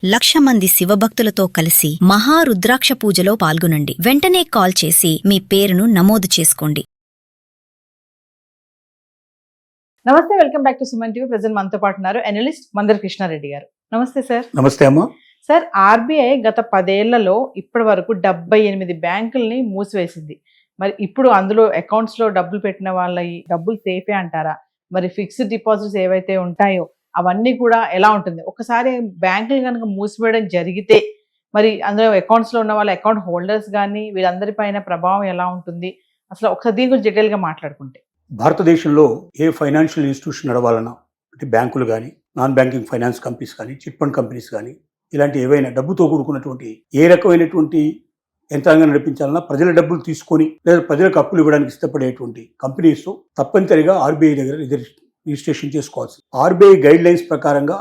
1,00,000 మంది శివభక్తులతో కలిసి మహారుద్రాక్ష పూజలో పాల్గొనండి. వెంటనే కాల్ చేసి మీ పేరును నమోదు చేసుకోండి. నమస్తే, welcome back to Suman TV. Present మనతో పాటు ఉన్నారు అనలిస్ట్ మందర్ కృష్ణారెడ్డి గారు. నమస్తే సార్. నమస్తే అమ్మా. సార్, ఆర్బీఐ గత 10 ఏళ్లలో ఇప్పటి వరకు 78 బ్యాంకుల్ని మూసివేసింది. మరి ఇప్పుడు అందులో అకౌంట్స్ లో డబ్బులు పెట్టిన వాళ్ళ డబ్బులు సేఫే అంటారా? మరి ఫిక్స్డ్ డిపాజిట్స్ ఏవైతే ఉంటాయో అవన్నీ కూడా ఎలా ఉంటుంది? ఒకసారి బ్యాంకులు కనుక మూసివేయడం జరిగితే మరి అందులో అకౌంట్స్ లో ఉన్న వాళ్ళ అకౌంట్ హోల్డర్స్ కానీ వీళ్ళందరి పైన ప్రభావం ఎలా ఉంటుంది? అసలు ఒకసారి దీని గురించి డీటెయిల్ గా మాట్లాడుకుంటే. భారతదేశంలో ఏ ఫైనాన్షియల్ ఇన్స్టిట్యూషన్ నడవాలన్నా, అంటే బ్యాంకులు కానీ, నాన్ బ్యాంకింగ్ ఫైనాన్స్ కంపెనీస్ కానీ, చిట్ ఫండ్ కంపెనీస్ కానీ, ఇలాంటి ఏవైనా డబ్బుతో కూడుకున్నటువంటి ఏ రకమైనటువంటి యంత్రాంగం నడిపించాలన్నా ప్రజల డబ్బులు తీసుకొని లేదా ప్రజలకు అప్పులు ఇవ్వడానికి ఇష్టపడేటువంటి కంపెనీస్ తప్పనిసరిగా ఆర్బీఐ దగ్గర రిజిస్ట్రేషన్ చేసుకోవాల్సి. ఆర్బీఐ గైడ్ లైన్స్ ప్రకారంగా,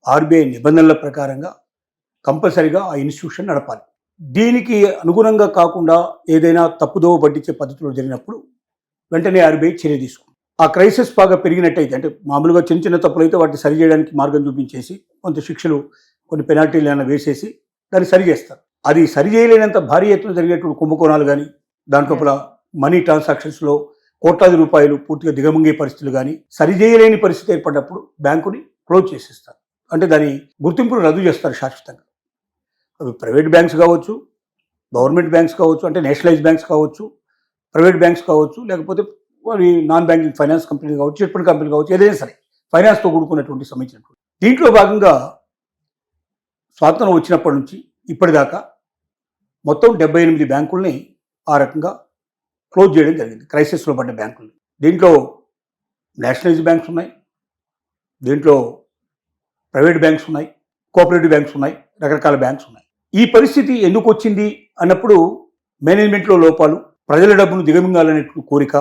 ఆర్బీఐ నిబంధనల ప్రకారంగా కంపల్సరిగా ఆ ఇన్స్టిట్యూషన్ నడపాలి. దీనికి అనుగుణంగా కాకుండా ఏదైనా తప్పుదోవ పట్టించే పద్ధతిలో జరిగినప్పుడు వెంటనే ఆర్బీఐ చర్య తీసుకుంది. ఆ క్రైసిస్ బాగా పెరిగినట్టయితే, అంటే మామూలుగా చిన్న చిన్న తప్పులు అయితే వాటిని సరి చేయడానికి మార్గం చూపించేసి కొంత శిక్షలు, కొన్ని పెనాల్టీలు ఏమైనా వేసేసి దాన్ని సరి చేస్తారు. అది సరి చేయలేనంత భారీ ఎత్తున జరిగేటువంటి కుంభకోణాలు కానీ, దాంట్లో మనీ ట్రాన్సాక్షన్స్లో కోట్లాది రూపాయలు పూర్తిగా దిగమంగే పరిస్థితులు కానీ, సరి చేయలేని పరిస్థితి ఏర్పడినప్పుడు బ్యాంకుని క్లోజ్ చేసేస్తారు. అంటే దాని గుర్తింపును రద్దు చేస్తారు శాశ్వతంగా. అవి ప్రైవేట్ బ్యాంక్స్ కావచ్చు, గవర్నమెంట్ బ్యాంక్స్ కావచ్చు, అంటే నేషనలైజ్ బ్యాంక్స్ కావచ్చు, ప్రైవేట్ బ్యాంక్స్ కావచ్చు, లేకపోతే వారి నాన్ బ్యాంకింగ్ ఫైనాన్స్ కంపెనీ కావచ్చు, చిట్ ఫండ్ కంపెనీ కావచ్చు, ఏదైనా సరే ఫైనాన్స్తో కూడుకున్నటువంటి సంబంధించినటువంటి. దీంట్లో భాగంగా స్వాతంత్రం వచ్చినప్పటి నుంచి ఇప్పటిదాకా మొత్తం 78 బ్యాంకుల్ని ఆ రకంగా క్లోజ్ చేయడం జరిగింది, క్రైసిస్లో పడ్డ బ్యాంకులు. దీంట్లో నేషనలైజ్ బ్యాంక్స్ ఉన్నాయి, దీంట్లో ప్రైవేట్ బ్యాంక్స్ ఉన్నాయి, కోఆపరేటివ్ బ్యాంక్స్ ఉన్నాయి, రకరకాల బ్యాంక్స్ ఉన్నాయి. ఈ పరిస్థితి ఎందుకు వచ్చింది అన్నప్పుడు మేనేజ్మెంట్లో లోపాలు, ప్రజల డబ్బును దిగమింగాలనే కోరిక,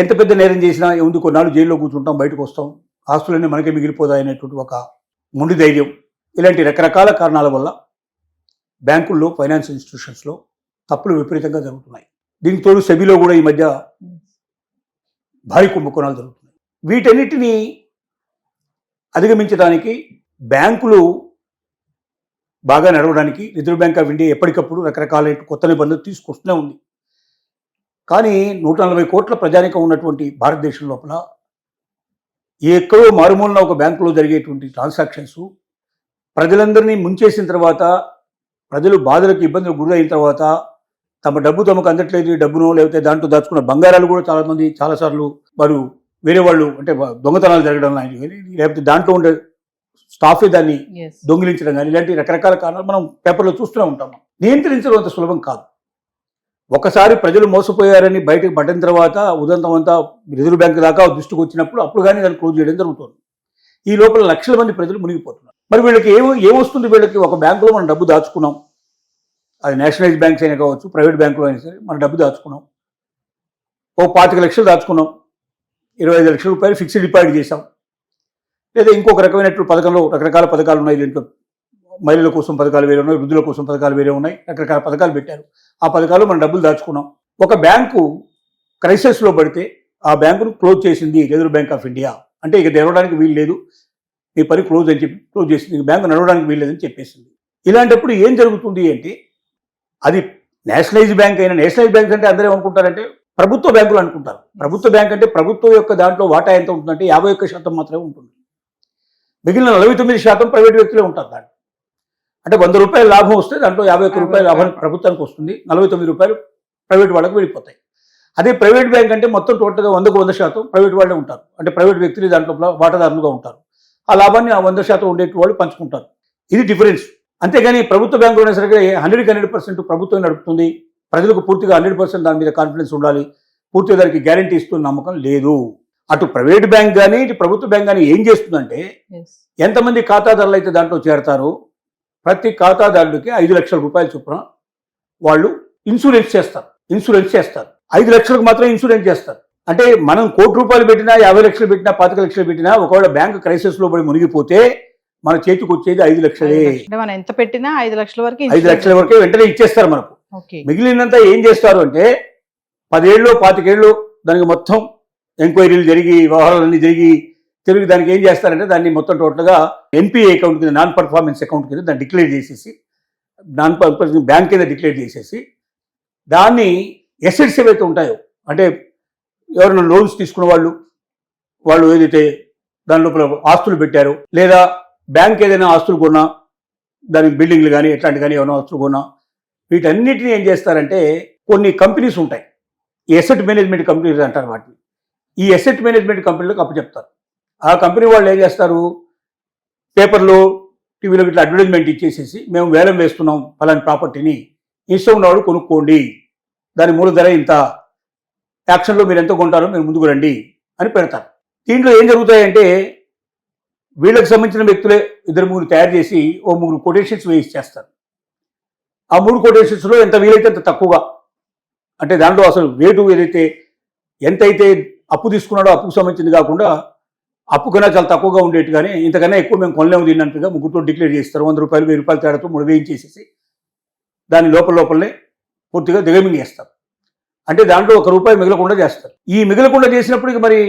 ఎంత పెద్ద నేరం చేసినా ఏముంది, కొన్నాళ్ళు జైల్లో కూర్చుంటాం, బయటకు వస్తాం, ఆస్తులన్నీ మనకే మిగిలిపోతాయనేటువంటి ఒక మొండి ధైర్యం, ఇలాంటి రకరకాల కారణాల వల్ల బ్యాంకుల్లో, ఫైనాన్స్ ఇన్స్టిట్యూషన్స్లో తప్పులు విపరీతంగా జరుగుతున్నాయి. దీనికి తోడు సెబీలో కూడా ఈ మధ్య భారీ కుంభకోణాలు జరుగుతున్నాయి. వీటన్నిటినీ అధిగమించడానికి బ్యాంకులు బాగా నడవడానికి రిజర్వ్ బ్యాంక్ ఆఫ్ ఇండియా ఎప్పటికప్పుడు రకరకాల కొత్త నిబంధనలు తీసుకొస్తూనే ఉంది. కానీ 140 కోట్ల ప్రజానికం ఉన్నటువంటి భారతదేశం లోపల ఎక్కడో మారుమూలన ఒక బ్యాంకులో జరిగేటువంటి ట్రాన్సాక్షన్స్ ప్రజలందరినీ ముంచేసిన తర్వాత, ప్రజలు బాధలకు, ఇబ్బందులకు గురైన తర్వాత, తమ డబ్బు తమకు అందట్లేదు, డబ్బును లేకపోతే దాంట్లో దాచుకున్న బంగారాలు కూడా చాలామంది చాలాసార్లు వారు వేరే వాళ్ళు, అంటే దొంగతనాలు జరగడం కానీ, లేకపోతే దాంట్లో ఉండే స్టాఫే దాన్ని దొంగిలించడం కానీ, ఇలాంటి రకరకాల కారణాలు మనం పేపర్లో చూస్తూనే ఉంటాం. నియంత్రించడం అంత సులభం కాదు. ఒకసారి ప్రజలు మోసపోయారని బయటకు పడిన తర్వాత ఉదంతం అంతా రిజర్వ్ బ్యాంక్ దాకా దృష్టికి వచ్చినప్పుడు అప్పుడు కానీ దాన్ని క్లోజ్ చేయడం జరుగుతుంది. ఈ లోపల లక్షల మంది ప్రజలు మునిగిపోతున్నారు. మరి వీళ్ళకి ఏమొస్తుంది? వీళ్ళకి ఒక బ్యాంకులో మనం డబ్బు దాచుకున్నాం, అది నేషనలైజ్ బ్యాంక్స్ అయినా కావచ్చు, ప్రైవేట్ బ్యాంకులో అయినా సరే, మనం డబ్బు దాచుకున్నాం, ఓ 25 లక్షలు దాచుకున్నాం, 25 లక్షల రూపాయలు ఫిక్స్డ్ డిపాజిట్ చేసాం, లేదా ఇంకొక రకమైనటువంటి పథకంలో రకరకాల పథకాలు ఉన్నాయి. దీంట్లో మహిళల కోసం పథకాలు వేరే ఉన్నాయి, వృద్ధుల కోసం పథకాలు వేరే ఉన్నాయి, రకరకాల పథకాలు పెట్టారు. ఆ పథకాలు మనం డబ్బులు దాచుకున్నాం. ఒక బ్యాంకు క్రైసిస్లో పడితే ఆ బ్యాంకును క్లోజ్ చేసింది రిజర్వ్ బ్యాంక్ ఆఫ్ ఇండియా. అంటే ఇక తెరవడానికి వీలు లేదు, మీ పని క్లోజ్ అని చెప్పి క్లోజ్ చేసింది, బ్యాంకు నడవడానికి వీలు లేదని చెప్పేసింది. ఇలాంటప్పుడు ఏం జరుగుతుంది అంటే, అది నేషనలైజ్ బ్యాంక్ అయినా, నేషనలైజ్ బ్యాంక్ అంటే అందరూ ఏమనుకుంటారంటే ప్రభుత్వ బ్యాంకులు అనుకుంటారు. ప్రభుత్వ బ్యాంక్ అంటే ప్రభుత్వం యొక్క దాంట్లో వాటా ఎంత ఉంటుందంటే 51% మాత్రమే ఉంటుంది. మిగిలిన 49% ప్రైవేట్ వ్యక్తులే ఉంటారు. దాంట్లో అంటే 100 రూపాయల లాభం వస్తే దాంట్లో 51 రూపాయల లాభం ప్రభుత్వానికి వస్తుంది, 49 రూపాయలు ప్రైవేట్ వాళ్ళకి వెళ్ళిపోతాయి. అదే ప్రైవేట్ బ్యాంక్ అంటే మొత్తం టోటల్గా 100కు 100% ప్రైవేట్ వాళ్ళే ఉంటారు, అంటే ప్రైవేట్ వ్యక్తులు దాంట్లో వాటాదారులుగా ఉంటారు. ఆ లాభాన్ని ఆ 100% ఉండే వాళ్ళు పంచుకుంటారు. ఇది డిఫరెన్స్. అంతేగాని ప్రభుత్వ బ్యాంకులు అయినా సరే 100% ప్రభుత్వం నడుపుతుంది, ప్రజలకు పూర్తిగా 100% దాని మీద కాన్ఫిడెన్స్ ఉండాలి, పూర్తిగా దానికి గ్యారంటీ ఇస్తున్న నమ్మకం లేదు. అటు ప్రైవేట్ బ్యాంక్ కానీ ఇటు ప్రభుత్వ బ్యాంక్ కానీ ఏం చేస్తుందంటే, ఎంతమంది ఖాతాదారులు అయితే దాంట్లో చేరతారో ప్రతి ఖాతాదారుడికి 5 లక్షల రూపాయల చొప్పున వాళ్ళు ఇన్సూరెన్స్ చేస్తారు. 5 లక్షలకు మాత్రం ఇన్సూరెన్స్ చేస్తారు. అంటే మనం 1 కోటి రూపాయలు పెట్టినా, 50 లక్షలు పెట్టినా, 25 లక్షలు పెట్టినా, ఒకవేళ బ్యాంక్ క్రైసిస్లో పడి మునిగిపోతే మన చేతికి వచ్చేది 5 లక్షలే. మనం ఎంత పెట్టినా 5 లక్షల వరకు 5 లక్షల వరకే వెంటనే ఇచ్చేస్తారు మనకు. మిగిలినంతా ఏం చేస్తారు అంటే 10 ఏళ్ళు 25 ఏళ్ళు దానికి మొత్తం ఎంక్వైరీలు జరిగి, వ్యవహారాలన్నీ జరిగి, తిరిగి దానికి ఏం చేస్తారంటే దాన్ని మొత్తం టోటల్గా ఎన్పిఏ అకౌంట్ కింద, నాన్ పర్ఫార్మెన్స్ అకౌంట్ కింద దాన్ని డిక్లేర్ చేసేసి, నాన్ పర్ఫార్మెన్స్ బ్యాంక్ కింద డిక్లేర్ చేసేసి, దాన్ని ఎసెట్స్ ఏవైతే ఉంటాయో, అంటే ఎవరైనా లోన్స్ తీసుకున్న వాళ్ళు ఏదైతే దాని లోపల ఆస్తులు పెట్టారో, లేదా బ్యాంక్ ఏదైనా ఆస్తులు కొన్నా, దానికి బిల్డింగ్లు కానీ ఎట్లాంటి కానీ ఏమైనా ఆస్తులు కొన్నా, వీటన్నిటిని ఏం చేస్తారంటే కొన్ని కంపెనీస్ ఉంటాయి, ఎసెట్ మేనేజ్మెంట్ కంపెనీస్ అంటారు వాటిని. ఈ ఎసెట్ మేనేజ్మెంట్ కంపెనీలకు అప్పచెప్తారు. ఆ కంపెనీ వాళ్ళు ఏం చేస్తారు, పేపర్లో టీవీలో ఇట్లా అడ్వర్టైజ్మెంట్ ఇచ్చేసేసి, మేము వేలం వేస్తున్నాం ఫలాని ప్రాపర్టీని, ఇష్టం ఉన్నవాడు కొనుక్కోండి, దాని మూల ధర ఇంత, యాక్షన్లో మీరు ఎంత కొంటారో మీరు ముందుకు రండి అని పెడతారు. దీంట్లో ఏం జరుగుతాయంటే వీళ్ళకి సంబంధించిన వ్యక్తులే 2-3 తయారు చేసి ఓ 3 కొటేషన్స్ వేయిచ్చేస్తారు. ఆ 3 కొటేషన్స్లో ఎంత వీలైతే అంత తక్కువగా, అంటే దాంట్లో అసలు రేటు ఏదైతే ఎంతైతే అప్పు తీసుకున్నాడో అప్పుకు సంబంధించింది కాకుండా అప్పు కన్నా చాలా తక్కువగా ఉండేట్టుగానే, ఇంతకన్నా ఎక్కువ మేము కొనలేము తిన్నట్టుగా ముగ్గురుతో డిక్లేర్ చేస్తారు. 100 రూపాయలు 1000 రూపాయల తేడాతో 3 వేయించేసేసి దాని లోపలనే పూర్తిగా దిగమింగేస్తారు. అంటే దాంట్లో 1 రూపాయి మిగలకుండా చేస్తారు. ఈ మిగలకుండా చేసినప్పటికీ మరి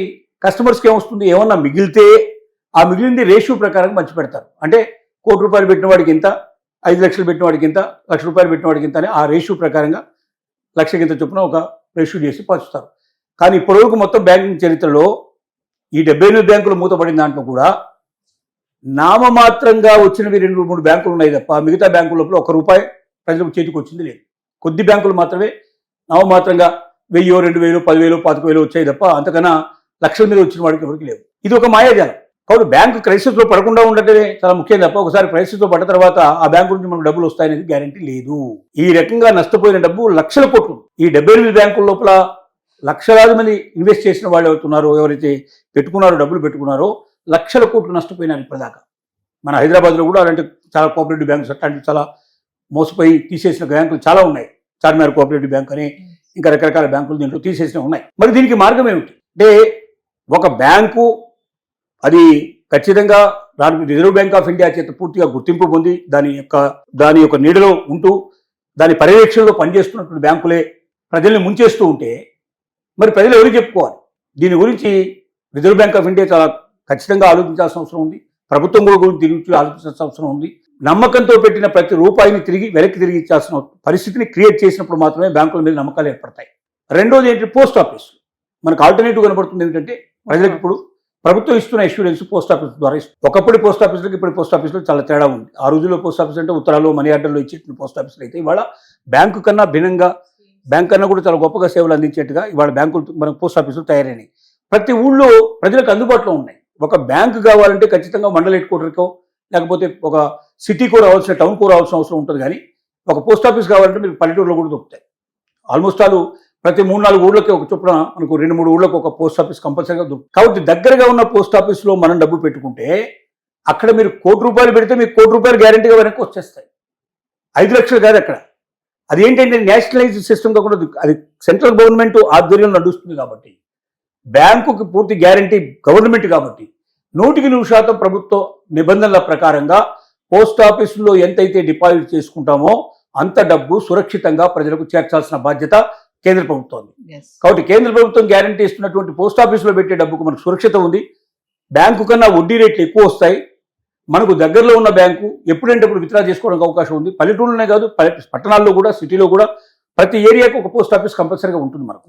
కస్టమర్స్కి ఏమొస్తుంది, ఏమన్నా మిగిలితే ఆ మిగిలింది రేషియో ప్రకారం మంచి పెడతారు. అంటే 1 కోటి రూపాయలు పెట్టిన వాడికి ఇంత, 5 లక్షలు పెట్టిన వాడికి ఇంత, 1,00,000 రూపాయలు పెట్టిన వాడికి ఇంత అని ఆ రేషియో ప్రకారంగా 1,00,000 కింద చొప్పున ఒక రేషియో చేసి పంచుతారు. కానీ ఇప్పటివరకు మొత్తం బ్యాంకింగ్ చరిత్రలో ఈ 78 బ్యాంకులు మూతపడిన దాంట్లో కూడా నామమాత్రంగా వచ్చినవి 2-3 బ్యాంకులు ఉన్నాయి తప్ప మిగతా బ్యాంకుల లోపల 1 రూపాయి ప్రజలకు చేతికి వచ్చింది లేదు. కొద్ది బ్యాంకులు మాత్రమే నామమాత్రంగా 1000, 2000, 10,000, 25,000 వచ్చాయి తప్ప అంతకన్నా లక్షల మీద వచ్చిన వాడికి ఎవరికి లేవు. ఇది ఒక మాయాజాలం. కాబట్టి బ్యాంకు క్రైసిస్లో పడకుండా ఉండటమే చాలా ముఖ్యం తప్ప ఒకసారి క్రైసిస్లో పడ్డ తర్వాత ఆ బ్యాంకు నుంచి మనకు డబ్బులు వస్తాయనేది గ్యారంటీ లేదు. ఈ రకంగా నష్టపోయిన డబ్బు లక్షల కోట్లు. ఈ 78 బ్యాంకుల లోపల లక్షలాది మంది ఇన్వెస్ట్ చేసిన వాళ్ళు అవుతున్నారో, ఎవరైతే పెట్టుకున్నారో, డబ్బులు పెట్టుకున్నారో, లక్షల కోట్లు నష్టపోయినారు ఇప్పటిదాకా. మన హైదరాబాద్లో కూడా అలాంటి చాలా కోఆపరేటివ్ బ్యాంక్స్, అట్లాంటి చాలా మోసపోయి తీసేసిన బ్యాంకులు చాలా ఉన్నాయి. చార్మినార్ కోఆపరేటివ్ బ్యాంక్ అని ఇంకా రకరకాల బ్యాంకులు దీంట్లో తీసేసినవి ఉన్నాయి. మరి దీనికి మార్గం ఏమిటి అంటే, ఒక బ్యాంకు అది ఖచ్చితంగా దానికి రిజర్వ్ బ్యాంక్ ఆఫ్ ఇండియా చేత పూర్తిగా గుర్తింపు పొంది దాని యొక్క నీడలో ఉంటూ దాని పర్యవేక్షణలో పనిచేస్తున్నటువంటి బ్యాంకులే ప్రజల్ని ముంచేస్తూ ఉంటే మరి ప్రజలు ఎవరికి చెప్పుకోవాలి? దీని గురించి రిజర్వ్ బ్యాంక్ ఆఫ్ ఇండియా చాలా ఖచ్చితంగా ఆలోచించాల్సిన అవసరం ఉంది. ప్రభుత్వం కూడా గురించి ఆలోచించాల్సిన అవసరం ఉంది. నమ్మకంతో పెట్టిన ప్రతి రూపాయిని వెనక్కి తిరిగి ఇచ్చాల్సిన పరిస్థితిని క్రియేట్ చేసినప్పుడు మాత్రమే బ్యాంకుల మీద నమ్మకాలు ఏర్పడతాయి. రెండోది ఏంటి, పోస్ట్ ఆఫీస్. మనకు ఆల్టర్నేటివ్ కనబడుతుంది ఏంటంటే, ప్రజలకు ఇప్పుడు ప్రభుత్వం ఇస్తున్న ఇన్సూరెన్స్ పోస్ట్ ఆఫీస్ ద్వారా ఇస్తుంది. ఒకప్పుడు పోస్ట్ ఆఫీసులకు ఇప్పుడు పోస్ట్ ఆఫీసులో చాలా తేడా ఉంది. ఆ రోజుల్లో పోస్ట్ ఆఫీస్ అంటే ఉత్తరాలు, మనీ ఆర్డర్లో ఇచ్చేటువంటి పోస్ట్ ఆఫీసులు అయితే ఇవాళ బ్యాంకు కన్నా భిన్నంగా, బ్యాంక్ కన్నా కూడా చాలా గొప్పగా సేవలు అందించేట్టుగా ఇవాళ బ్యాంకులు మనకు పోస్ట్ ఆఫీసులు తయారైనాయి. ప్రతి ఊళ్ళో ప్రజలకు అందుబాటులో ఉన్నాయి. ఒక బ్యాంకు కావాలంటే ఖచ్చితంగా మండల హెడ్ క్వార్టర్కో లేకపోతే ఒక సిటీకో రావాల్సిన, టౌన్కో రావాల్సిన అవసరం ఉంటుంది. కానీ ఒక పోస్ట్ ఆఫీస్ కావాలంటే మీకు పల్లెటూరులో కూడా దొరుకుతాయి. ఆల్మోస్ట్ ప్రతి 3-4 ఊళ్ళకి ఒక చొప్పున మనకు 2-3 ఊళ్ళకి ఒక పోస్ట్ ఆఫీస్ కంపల్సరీగా దొరుకుతుంది. కాబట్టి దగ్గరగా ఉన్న పోస్ట్ ఆఫీస్లో మనం డబ్బు పెట్టుకుంటే అక్కడ మీరు 1 కోటి రూపాయలు పెడితే మీకు 1 కోటి రూపాయలు గ్యారెంటీగా వెనక్కి వచ్చేస్తాయి. 5 లక్షలు కాదు అక్కడ. అది ఏంటంటే నేషనలైజ్డ్ సిస్టమ్ కాకుండా అది సెంట్రల్ గవర్నమెంట్ ఆధ్వర్యంలో నడుస్తుంది. కాబట్టి బ్యాంకుకి పూర్తి గ్యారంటీ గవర్నమెంట్. కాబట్టి 100% ప్రభుత్వ నిబంధనల ప్రకారంగా పోస్ట్ ఆఫీసులో ఎంతైతే డిపాజిట్ చేసుకుంటామో అంత డబ్బు సురక్షితంగా ప్రజలకు చేర్చాల్సిన బాధ్యత కేంద్ర ప్రభుత్వం. కాబట్టి కేంద్ర ప్రభుత్వం గ్యారంటీ ఇస్తున్నటువంటి పోస్ట్ ఆఫీసులో పెట్టే డబ్బుకు మనకు సురక్షిత ఉంది. బ్యాంకు కన్నా వడ్డీ రేట్లు ఎక్కువ వస్తాయి. మనకు దగ్గరలో ఉన్న బ్యాంకు ఎప్పుడంటే అప్పుడు విత్డ్రా చేసుకోవడానికి అవకాశం ఉంది. పల్లెటూరులోనే కాదు, పట్టణాల్లో కూడా, సిటీలో కూడా ప్రతి ఏరియాకు ఒక పోస్ట్ ఆఫీస్ కంపల్సరీగా ఉంటుంది. మనకు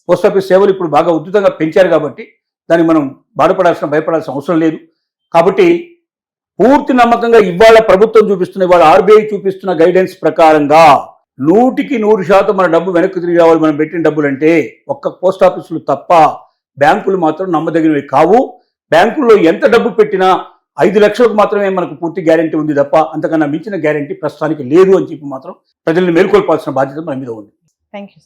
పోస్ట్ ఆఫీస్ సేవలు ఇప్పుడు బాగా ఉధృతంగా పెంచారు కాబట్టి దానికి మనం భయపడాల్సిన అవసరం లేదు. కాబట్టి పూర్తి నమ్మకంగా ఇవాళ ప్రభుత్వం చూపిస్తున్న, ఇవాళ ఆర్బీఐ చూపిస్తున్న గైడెన్స్ ప్రకారంగా 100% మన డబ్బు వెనక్కి తిరిగి రావాలి. మనం పెట్టిన డబ్బులు అంటే ఒక్క పోస్ట్ ఆఫీసులు తప్ప బ్యాంకులు మాత్రం నమ్మదగినవి కావు. బ్యాంకుల్లో ఎంత డబ్బు పెట్టినా 5 లక్షలకు మాత్రమే మనకు పూర్తి గ్యారెంటీ ఉంది తప్ప అంతకన్నా మించిన గ్యారెంటీ ప్రస్తుతానికి లేదు అని చెప్పి మాత్రం ప్రజల్ని మేల్కొల్పాల్సిన బాధ్యత మన మీద ఉంది. Thank you.